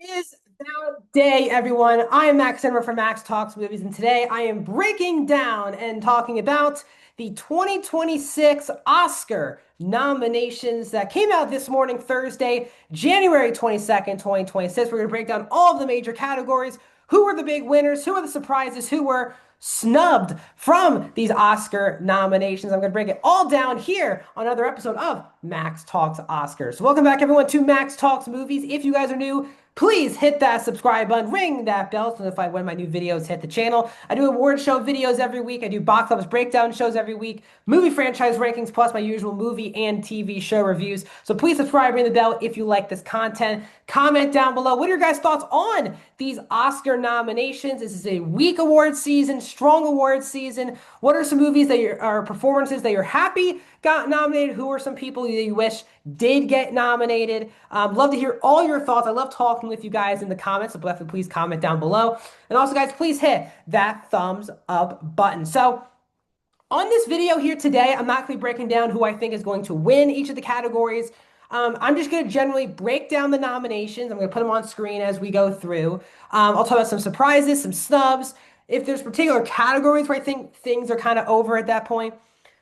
Is that day, everyone. I am Max Zimmer from Max Talks Movies, and today I am breaking down and talking about the 2026 Oscar nominations that came out this morning, Thursday, January 22nd, 2026. We're going to break down all of the major categories. Who were the big winners? Who were the surprises? Who were snubbed from these Oscar nominations? I'm going to break it all down here on another episode of Max Talks Oscars. So welcome back, everyone, to Max Talks Movies. If you guys are new, please hit that subscribe button, ring that bell to notify when my new videos hit the channel. I do award show videos every week. I do box office breakdown shows every week, movie franchise rankings, plus my usual movie and TV show reviews. So please subscribe, ring the bell if you like this content. Comment down below. What are your guys' thoughts on these Oscar nominations? This is a weak award season, strong award season. What are some movies that are performances that you're happy got nominated? Who are some people that you wish did get nominated? Love to hear all your thoughts. I love talking with you guys in the comments, so definitely please comment down below. And also, guys, please hit that thumbs up button. So on this video here today, I'm not going to be breaking down who I think is going to win each of the categories. I'm just going to generally break down the nominations. I'm going to put them on screen as we go through. I'll talk about some surprises, some snubs. If there's particular categories where I think things are kind of over at that point,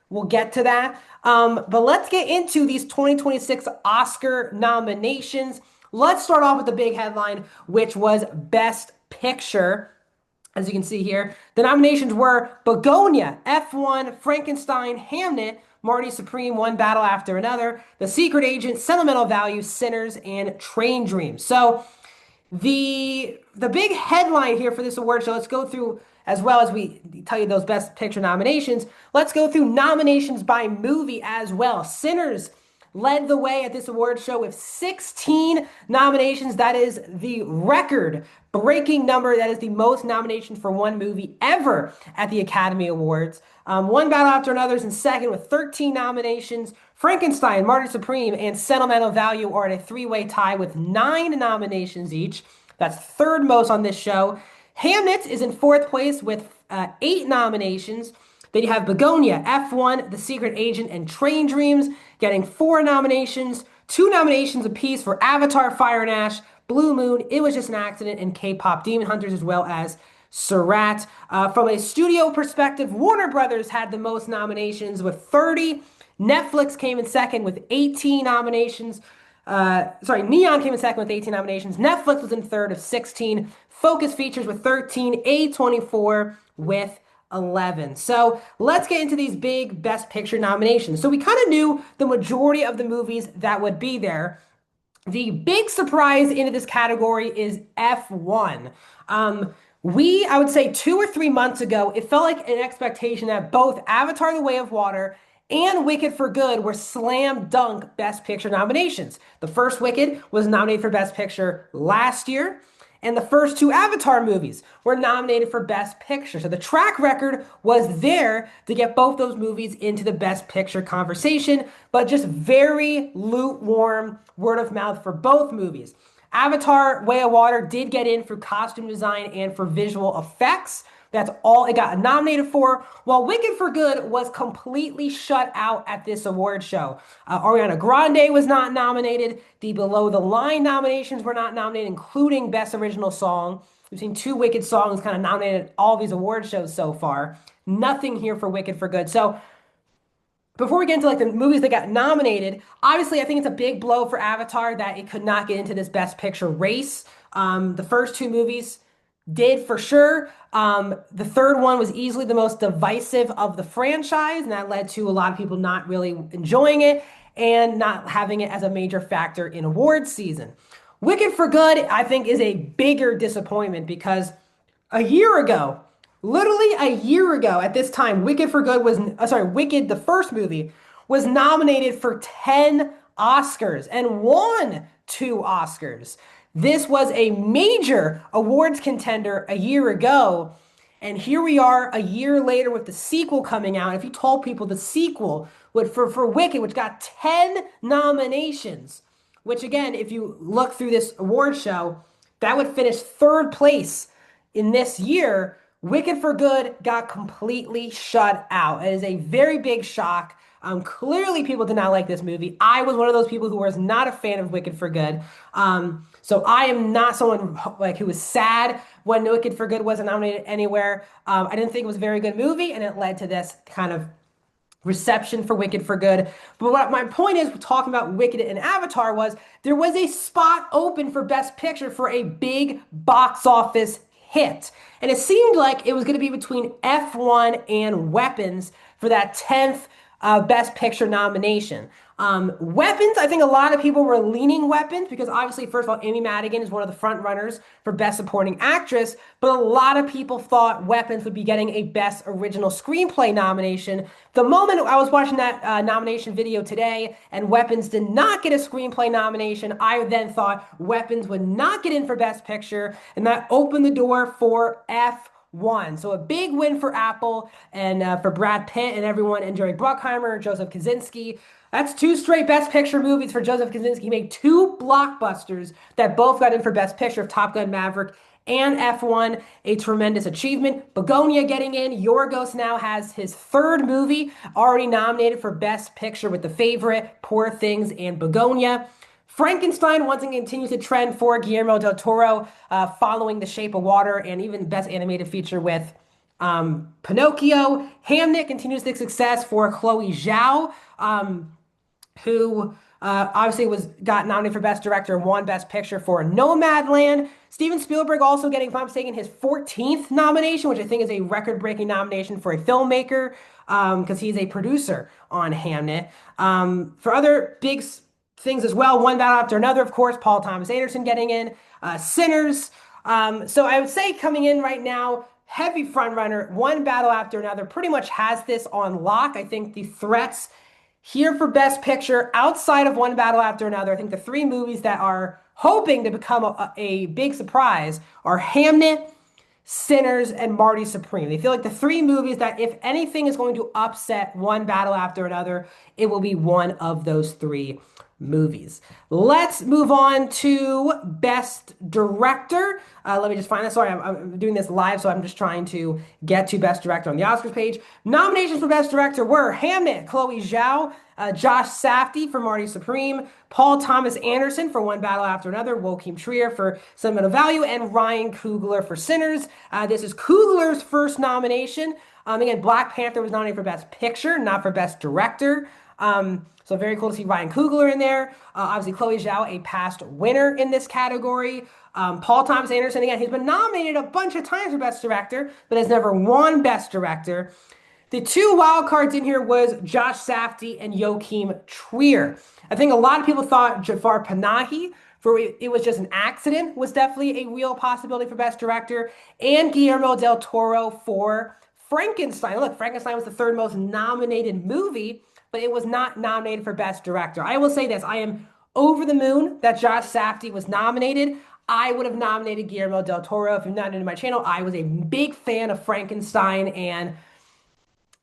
we'll get to that. But let's get into these 2026 Oscar nominations. Let's start off with the big headline, which was Best Picture. As you can see here, the nominations were Begonia, F1, Frankenstein, Hamnet, Marty Supreme, One Battle After Another, The Secret Agent, Sentimental Value, Sinners, and Train Dreams. So the big headline here for this award show, let's go through as well as we tell you those Best Picture nominations. Let's go through nominations by movie as well. Sinners led the way at this award show with 16 nominations. That is the record-breaking number. That is the most nominations for one movie ever at the Academy Awards. One Battle After Another is in second with 13 nominations. Frankenstein, Marty Supreme, and Sentimental Value are at a three-way tie with 9 nominations each. That's third most on this show. Hamnet is in fourth place with 8 nominations. Then you have Begonia, F1, The Secret Agent, and Train Dreams getting 4 nominations. 2 nominations apiece for Avatar, Fire and Ash, Blue Moon, It Was Just an Accident, and K-Pop Demon Hunters, as well as Surat. From a studio perspective, Warner Brothers had the most nominations with 30. Netflix came in second with 18 nominations. Neon came in second with 18 nominations. Netflix was in third with 16. Focus Features with 13. A24 with 11. So let's get into these big Best Picture nominations. So we kind of knew the majority of the movies that would be there. The big surprise into this category is F1. I would say 2 or 3 months ago, it felt like an expectation that both Avatar: The Way of Water and Wicked for Good were slam dunk Best Picture nominations. The first Wicked was nominated for Best Picture last year, and the first 2 Avatar movies were nominated for Best Picture. So the track record was there to get both those movies into the Best Picture conversation, but just very lukewarm word of mouth for both movies. Avatar: Way of Water did get in for costume design and for visual effects. That's all it got nominated for, while Wicked for Good was completely shut out at this award show. Ariana Grande was not nominated. The Below the Line nominations were not nominated, including Best Original Song. We've seen 2 Wicked songs kind of nominated at all these award shows so far. Nothing here for Wicked for Good. So before we get into like the movies that got nominated, obviously I think it's a big blow for Avatar that it could not get into this Best Picture race. The first 2 movies did for sure. The third one was easily the most divisive of the franchise, and that led to a lot of people not really enjoying it and not having it as a major factor in awards season. Wicked for Good, I think, is a bigger disappointment because a year ago, literally a year ago at this time, Wicked for Good was, Wicked, the first movie, was nominated for 10 Oscars and won 2 Oscars. This was a major awards contender a year ago, and here we are a year later with the sequel coming out. If you told people the sequel would for Wicked, which got 10 nominations, which again, if you look through this award show, that would finish third place in this year. Wicked for Good got completely shut out. It is a very big shock. Clearly, people did not like this movie. I was one of those people who was not a fan of Wicked for Good. So I am not someone like who was sad when Wicked for Good wasn't nominated anywhere. I didn't think it was a very good movie, and it led to this kind of reception for Wicked for Good. But what my point is, talking about Wicked and Avatar, was there was a spot open for Best Picture for a big box office hit. And it seemed like it was going to be between F1 and Weapons for that 10th Best Picture nomination. Weapons, I think a lot of people were leaning Weapons because obviously, first of all, Amy Madigan is one of the front runners for Best Supporting Actress, but a lot of people thought Weapons would be getting a Best Original Screenplay nomination. The moment I was watching that nomination video today and Weapons did not get a screenplay nomination, I then thought Weapons would not get in for Best Picture, and that opened the door for F1. So a big win for Apple and for Brad Pitt and everyone, and Jerry Bruckheimer, Joseph Kosinski. That's two straight Best Picture movies for Joseph Kosinski. He made two blockbusters that both got in for Best Picture of Top Gun Maverick and F1, a tremendous achievement. Begonia getting in. Yorgos now has his third movie already nominated for Best Picture with The Favorite, Poor Things, and Begonia. Frankenstein once again continues to trend for Guillermo del Toro, following The Shape of Water and even Best Animated Feature with Pinocchio. Hamnet continues the success for Chloe Zhao, who obviously got nominated for Best Director and won Best Picture for Nomadland. Steven Spielberg also getting, if I'm mistaken, his 14th nomination, which I think is a record-breaking nomination for a filmmaker, because he's a producer on Hamnet. For other big things as well, one battle after another, of course, Paul Thomas Anderson getting in, Sinners. So I would say coming in right now, heavy front runner, one battle after another, pretty much has this on lock. I think the threats here for Best Picture, outside of one battle after another, I think the three movies that are hoping to become a big surprise are Hamnet, Sinners, and Marty Supreme. They feel like the three movies that, if anything is going to upset one battle after another, it will be one of those three movies. Let's move on to Best Director. Let me just find this. Sorry, I'm doing this live, so I'm just trying to get to Best Director on the Oscars page. Nominations for Best Director were Hamnet, Chloe Zhao, Josh Safdie for Marty Supreme, Paul Thomas Anderson for One Battle After Another, Joachim Trier for Sentimental Value, and Ryan Coogler for Sinners. This is Coogler's first nomination. Again, Black Panther was nominated for Best Picture, not for Best Director. So very cool to see Ryan Coogler in there. Obviously, Chloe Zhao, a past winner in this category. Paul Thomas Anderson, again, he's been nominated a bunch of times for Best Director, but has never won Best Director. The two wild cards in here was Josh Safdie and Joachim Trier. I think a lot of people thought Jafar Panahi, for It Was Just an Accident, was definitely a real possibility for Best Director, and Guillermo del Toro for Frankenstein. Look, Frankenstein was the third most nominated movie, but it was not nominated for Best Director. I will say this, I am over the moon that Josh Safdie was nominated. I would have nominated Guillermo del Toro. If you're not new to my channel, I was a big fan of Frankenstein, and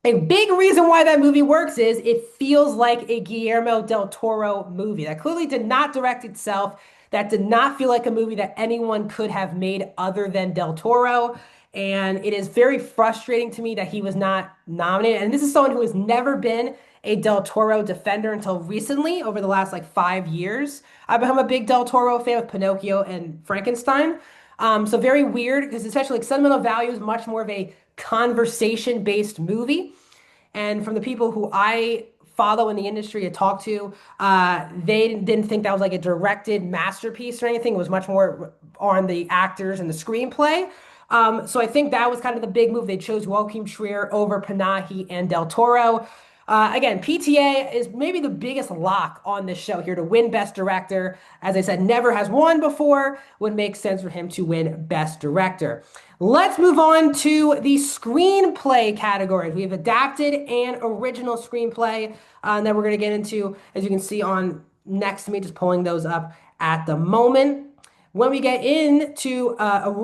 a big reason why that movie works is it feels like a Guillermo del Toro movie that clearly did not direct itself, that did not feel like a movie that anyone could have made other than del Toro. And it is very frustrating to me that he was not nominated. And this is someone who has never been a del Toro defender until recently, over the last like 5 years. I've become a big del Toro fan with Pinocchio and Frankenstein. So very weird, because especially like Sentimental Value is much more of a conversation-based movie. And from the people who I follow in the industry and talk to, they didn't think that was like a directed masterpiece or anything. It was much more on the actors and the screenplay. So I think that was kind of the big move. They chose Joachim Trier over Panahi and del Toro. Again, PTA is maybe the biggest lock on this show here to win Best Director. As I said, never has won before. Would make sense for him to win Best Director. Let's move on to the screenplay categories. We have adapted and original screenplay that we're going to get into, as you can see on next to me, just pulling those up at the moment. When we get into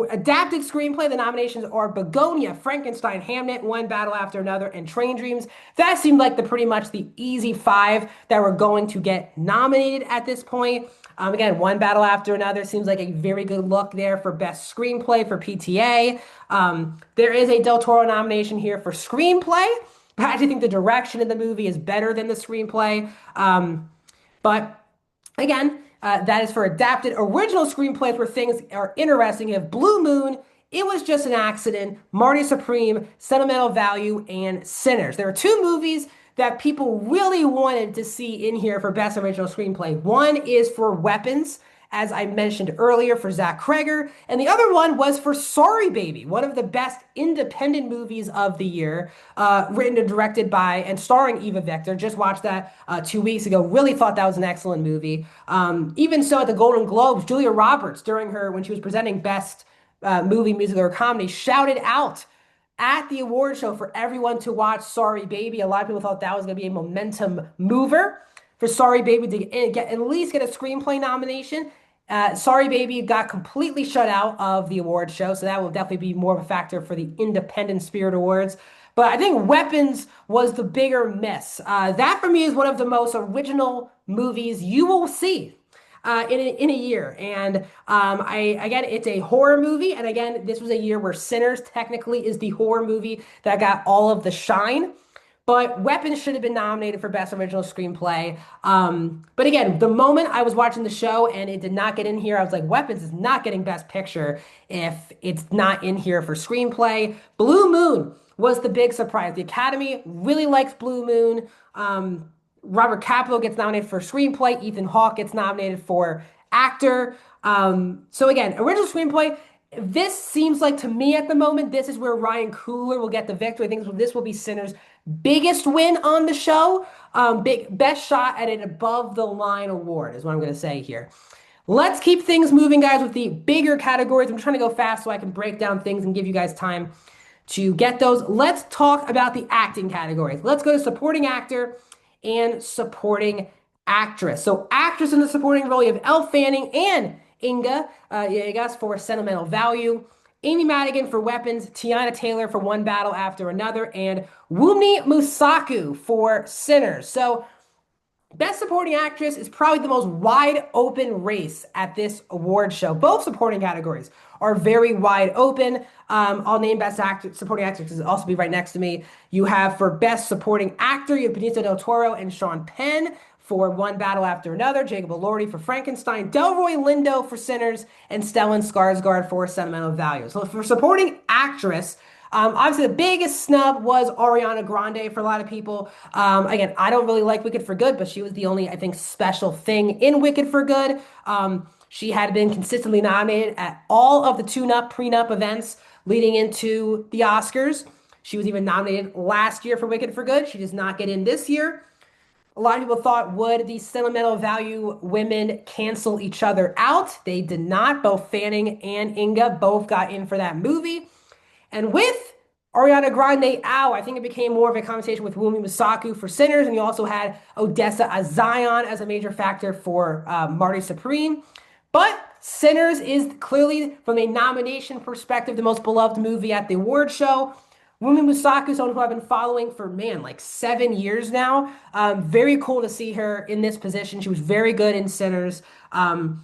adapted screenplay, the nominations are Begonia, Frankenstein, Hamnet, One Battle After Another, and Train Dreams. That seemed like pretty much the easy 5 that were going to get nominated at this point. Again, One Battle After Another seems like a very good look there for Best Screenplay for PTA. There is a del Toro nomination here for Screenplay. I actually think the direction of the movie is better than the screenplay. But again, that is for adapted original screenplays where things are interesting. You have Blue Moon, It Was Just an Accident, Marty Supreme, Sentimental Value, and Sinners. There are two movies that people really wanted to see in here for Best Original Screenplay. One is for Weapons, as I mentioned earlier, for Zach Kreger, and the other one was for Sorry Baby, one of the best independent movies of the year, written and directed by and starring Eva Victor. Just watched that 2 weeks ago. Really thought that was an excellent movie. Even so, at the Golden Globes, Julia Roberts, when she was presenting Best Movie, Musical, or Comedy, shouted out at the award show for everyone to watch Sorry Baby. A lot of people thought that was going to be a momentum mover for Sorry Baby to at least get a screenplay nomination. Sorry Baby got completely shut out of the award show, so that will definitely be more of a factor for the Independent Spirit Awards. But I think Weapons was the bigger miss. That for me is one of the most original movies you will see in a year. And again, it's a horror movie. And again, this was a year where Sinners technically is the horror movie that got all of the shine. But Weapons should have been nominated for Best Original Screenplay. But again, the moment I was watching the show and it did not get in here, I was like, Weapons is not getting Best Picture if it's not in here for Screenplay. Blue Moon was the big surprise. The Academy really likes Blue Moon. Robert Capello gets nominated for Screenplay. Ethan Hawke gets nominated for Actor. So again, Original Screenplay. This seems like to me at the moment, this is where Ryan Coogler will get the victory. I think this will be Sinners' biggest win on the show. Best shot at an above the line award is what I'm going to say here. Let's keep things moving, guys, with the bigger categories. I'm trying to go fast so I can break down things and give you guys time to get those. Let's talk about the acting categories. Let's go to supporting actor and supporting actress. So actress in the supporting role, you have Elle Fanning and Inga Villegas for Sentimental Value, Amy Madigan for Weapons, Teyana Taylor for One Battle After Another, and Wunmi Mosaku for Sinners. So Best Supporting Actress is probably the most wide open race at this award show. Both supporting categories are very wide open. I'll name Best Actor, Supporting Actress will also be right next to me. You have for Best Supporting Actor, you have Benicio del Toro and Sean Penn for One Battle After Another, Jacob Elordi for Frankenstein, Delroy Lindo for Sinners, and Stellan Skarsgård for Sentimental Value. So for Supporting Actress, obviously, the biggest snub was Ariana Grande for a lot of people. Again, I don't really like Wicked for Good, but she was the only, I think, special thing in Wicked for Good. She had been consistently nominated at all of the tune-up, prenup events leading into the Oscars. She was even nominated last year for Wicked for Good. She does not get in this year. A lot of people thought, would these Sentimental Value women cancel each other out? They did not. Both Fanning and Inga both got in for that movie. And with Ariana Grande out, I think it became more of a conversation with Wunmi Mosaku for Sinners, and you also had Odessa Azion as a major factor for Marty Supreme. But Sinners is clearly, from a nomination perspective, the most beloved movie at the award show. Wunmi Mosaku is someone who I've been following for, man, like 7 years now. Very cool to see her in this position. She was very good in Sinners. Some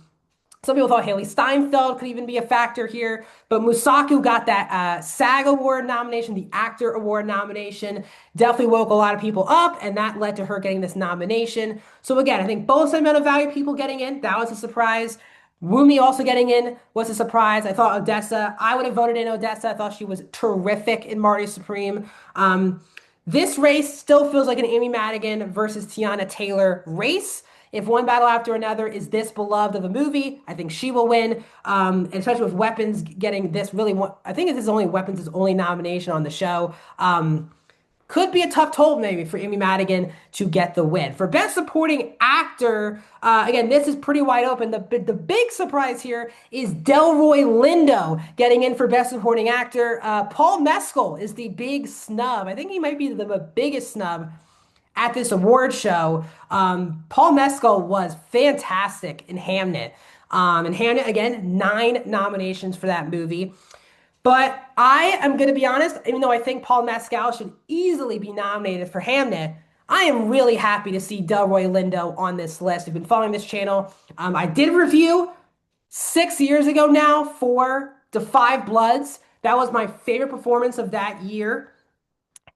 people thought Haley Steinfeld could even be a factor here, but Mosaku got that SAG Award nomination, the Actor Award nomination. Definitely woke a lot of people up, and that led to her getting this nomination. So again, I think both Sentimental Value people getting in, that was a surprise. Wunmi also getting in was a surprise. I thought Odessa, I would have voted in Odessa. I thought she was terrific in Marty Supreme. This race still feels like an Amy Madigan versus Teyana Taylor race. If One Battle After Another is this beloved of a movie, I think she will win. And especially with Weapons getting this really one, I think this is only Weapons' only nomination on the show. Could be a tough toll maybe for Amy Madigan to get the win. For Best Supporting Actor, again, this is pretty wide open. The big surprise here is Delroy Lindo getting in for Best Supporting Actor. Paul Mescal is the big snub. I think he might be the biggest snub at this award show. Paul Mescal was fantastic in Hamnet. And Hamnet, again, 9 nominations for that movie. But I am going to be honest, even though I think Paul Mescal should easily be nominated for Hamnet, I am really happy to see Delroy Lindo on this list. I've been following this channel. I did review 6 years ago now for Da 5 Bloods. That was my favorite performance of that year.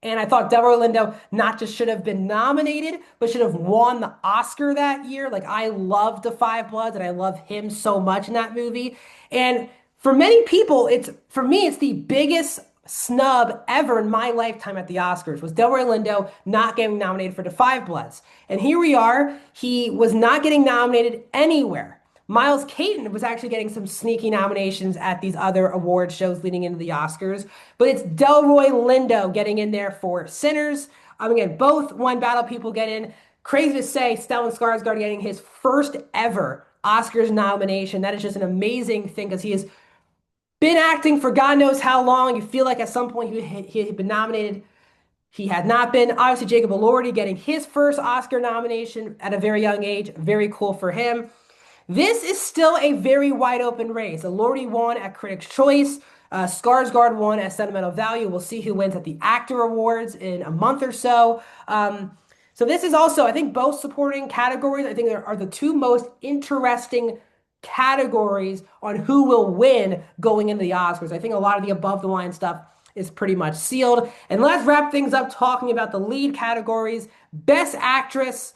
And I thought Delroy Lindo not just should have been nominated, but should have won the Oscar that year. Like, I love The Five Bloods and I love him so much in that movie. And for many people, for me, it's the biggest snub ever in my lifetime at the Oscars was Delroy Lindo not getting nominated for The Five Bloods. And here we are, he was not getting nominated anywhere. Miles Caton was actually getting some sneaky nominations at these other award shows leading into the Oscars, but it's Delroy Lindo getting in there for Sinners. Again, both One Battle people get in. Crazy to say, Stellan Skarsgård getting his first ever Oscars nomination. That is just an amazing thing because he has been acting for God knows how long. You feel like at some point he had been nominated. He had not been. Obviously, Jacob Elordi getting his first Oscar nomination at a very young age. Very cool for him. This is still a very wide open race. Elordi won at Critics' Choice. Skarsgård won at Sentimental Value. We'll see who wins at the Actor Awards in a month or so. So this is also, I think, both supporting categories. I think there are the two most interesting categories on who will win going into the Oscars. I think a lot of the above the line stuff is pretty much sealed. And let's wrap things up talking about the lead categories. Best Actress.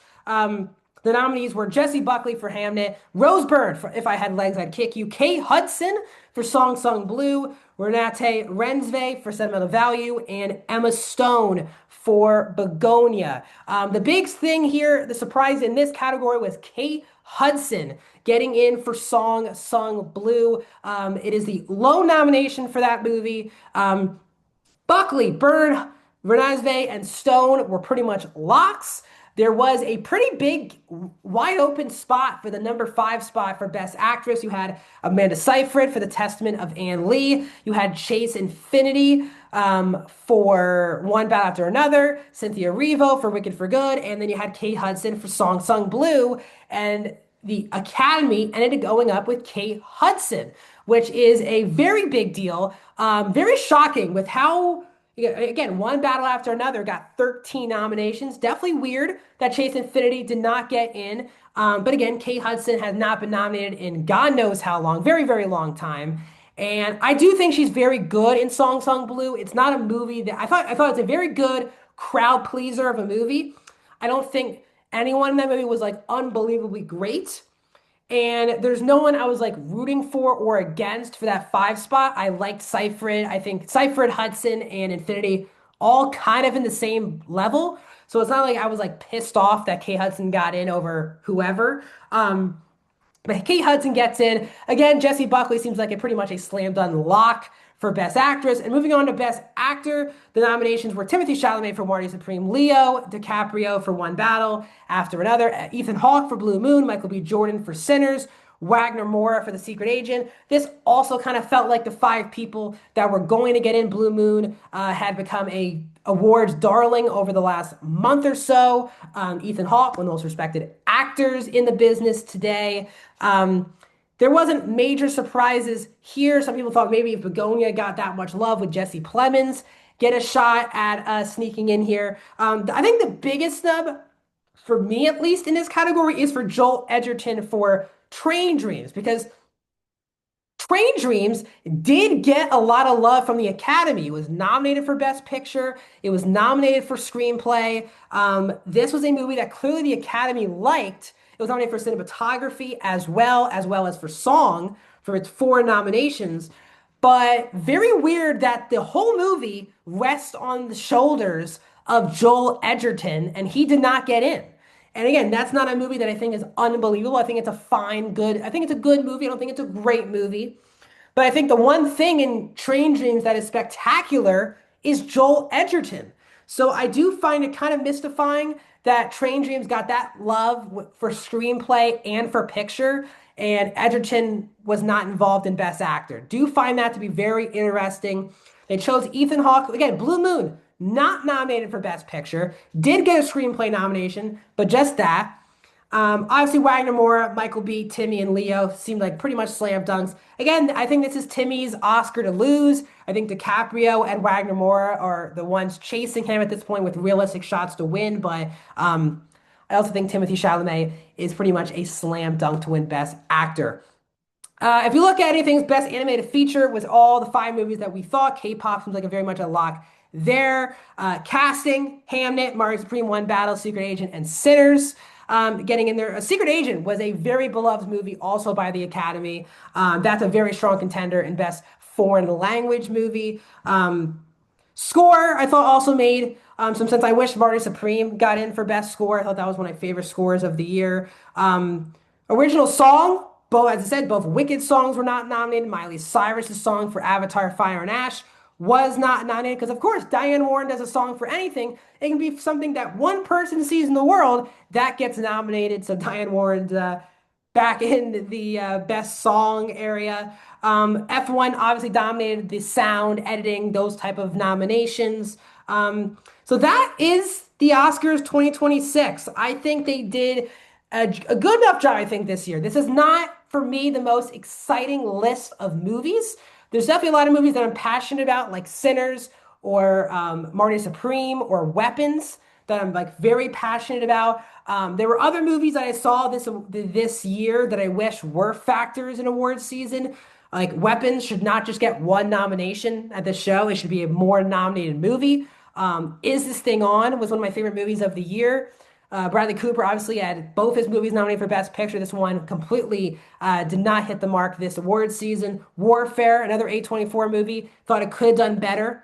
The nominees were Jessie Buckley for Hamnet, Rose Byrne for If I Had Legs, I'd Kick You, Kate Hudson for Song Sung Blue, Renate Reinsve for Sentimental Value, and Emma Stone for Begonia. The big thing here, the surprise in this category was Kate Hudson getting in for Song Sung Blue. It is the low nomination for that movie. Buckley, Byrne, Renasve, and Stone were pretty much locks. There was a pretty big, wide open spot for the number 5 spot for Best Actress. You had Amanda Seyfried for The Testament of Anne Lee. You had Chase Infinity for One Battle After Another. Cynthia Erivo for Wicked for Good. And then you had Kate Hudson for Song Sung Blue. And the Academy ended up going up with Kate Hudson, which is a very big deal. Very shocking with how again, One Battle After Another got 13 nominations. Definitely weird that Chase Infinity did not get in. But again, Kate Hudson has not been nominated in God knows how long, very, very long time. And I do think she's very good in Song Sung Blue. It's not a movie that I thought it's a very good crowd pleaser of a movie. I don't think anyone in that movie was like unbelievably great. And there's no one I was like rooting for or against for that 5 spot. I liked Seyfried. I think Seyfried, Hudson, and Infinity all kind of in the same level. So it's not like I was like pissed off that Kate Hudson got in over whoever. But Kate Hudson gets in. Again, Jessie Buckley seems like pretty much a slam dunk lock for Best Actress. And moving on to Best Actor, the nominations were Timothée Chalamet for Marty Supreme, Leo DiCaprio for One Battle After Another, Ethan Hawke for Blue Moon, Michael B. Jordan for Sinners, Wagner Moura for The Secret Agent. This also kind of felt like the 5 people that were going to get in Blue Moon had become a awards darling over the last month or so. Ethan Hawke, one of the most respected actors in the business today. There wasn't major surprises here. Some people thought maybe if Begonia got that much love, would Jesse Plemons get a shot at sneaking in here? I think the biggest snub, for me at least in this category, is for Joel Edgerton for Train Dreams, because Train Dreams did get a lot of love from the Academy. It was nominated for Best Picture. It was nominated for Screenplay. This was a movie that clearly the Academy liked. It was nominated for cinematography as well as for song for its 4 nominations. But very weird that the whole movie rests on the shoulders of Joel Edgerton, and he did not get in. And again, that's not a movie that I think is unbelievable. I think it's a fine, good, I think it's a good movie. I don't think it's a great movie. But I think the one thing in Train Dreams that is spectacular is Joel Edgerton. So I do find it kind of mystifying that Train Dreams got that love for screenplay and for picture, and Edgerton was not involved in Best Actor. Do find that to be very interesting. They chose Ethan Hawke, again, Blue Moon, not nominated for Best Picture, did get a screenplay nomination, but just that. Obviously, Wagner Moura, Michael B., Timmy, and Leo seemed like pretty much slam dunks. Again, I think this is Timmy's Oscar to lose. I think DiCaprio and Wagner Moura are the ones chasing him at this point with realistic shots to win. But I also think Timothée Chalamet is pretty much a slam dunk to win Best Actor. If you look at anything, Best Animated Feature with all the 5 movies that we thought, K-pop seems like a very much a lock their casting. Hamnet, Mario Supreme, One Battle, Secret Agent, and Sinners. Getting in there. A Secret Agent was a very beloved movie also by the Academy. That's a very strong contender in Best Foreign Language Movie. Score, I thought also made some sense. I wish Mario Supreme got in for Best Score. I thought that was one of my favorite scores of the year. Original song, both, as I said, both Wicked songs were not nominated. Miley Cyrus's song for Avatar Fire and Ash was not nominated because, of course, Diane Warren does a song for anything. It can be something that one person sees in the world that gets nominated. So Diane Warren's back in the best song area. F1 obviously dominated the sound, editing, those type of nominations. So that is the Oscars 2026. I think they did a good enough job, I think, this year. This is not, for me, the most exciting list of movies. There's definitely a lot of movies that I'm passionate about, like Sinners or Marty Supreme or Weapons, that I'm like very passionate about. There were other movies that I saw this year that I wish were factors in awards season. Like Weapons should not just get one nomination at the show. It should be a more nominated movie. Is This Thing On was one of my favorite movies of the year. Bradley Cooper obviously had both his movies nominated for Best Picture. This one completely did not hit the mark this award season. Warfare, another A24 movie, thought it could have done better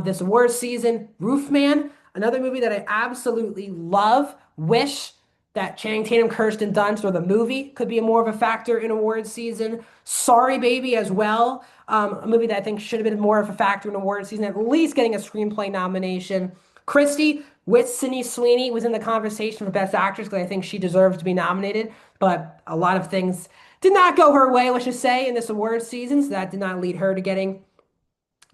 this award season. Roofman, another movie that I absolutely love. Wish that Channing Tatum, Kirsten Dunst, or the movie could be more of a factor in awards season. Sorry Baby as well, a movie that I think should have been more of a factor in awards season, at least getting a screenplay nomination. Christy with Sydney Sweeney was in the conversation for Best Actress because I think she deserves to be nominated, but a lot of things did not go her way, let's just say, in this awards season, so that did not lead her to getting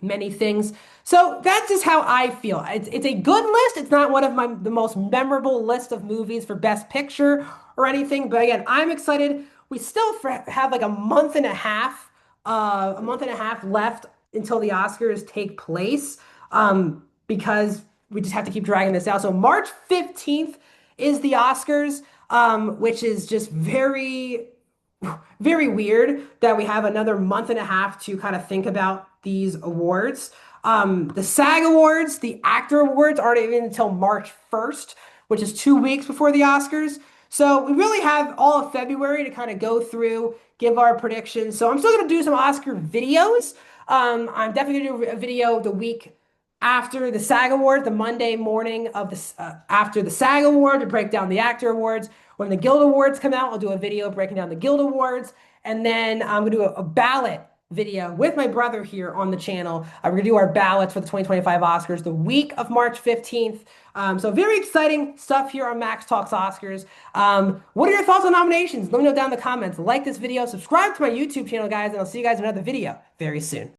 many things. So that's just how I feel. It's a good list. It's not one of the most memorable list of movies for Best Picture or anything, but again, I'm excited. We still have like a month and a half left until the Oscars take place, because we just have to keep dragging this out. So March 15th is the Oscars, which is just very, very weird that we have another month and a half to kind of think about these awards. The SAG Awards, the Actor Awards aren't even until March 1st, which is 2 weeks before the Oscars. So we really have all of February to kind of go through, give our predictions. So I'm still going to do some Oscar videos. I'm definitely going to do a video the week after the SAG Awards, the Monday morning of after the SAG Award, to break down the Actor Awards. When the Guild Awards come out, I'll do a video breaking down the Guild Awards. And then I'm going to do a ballot video with my brother here on the channel. We're going to do our ballots for the 2025 Oscars the week of March 15th. So very exciting stuff here on Max Talks Oscars. What are your thoughts on nominations? Let me know down in the comments. Like this video, subscribe to my YouTube channel, guys, and I'll see you guys in another video very soon.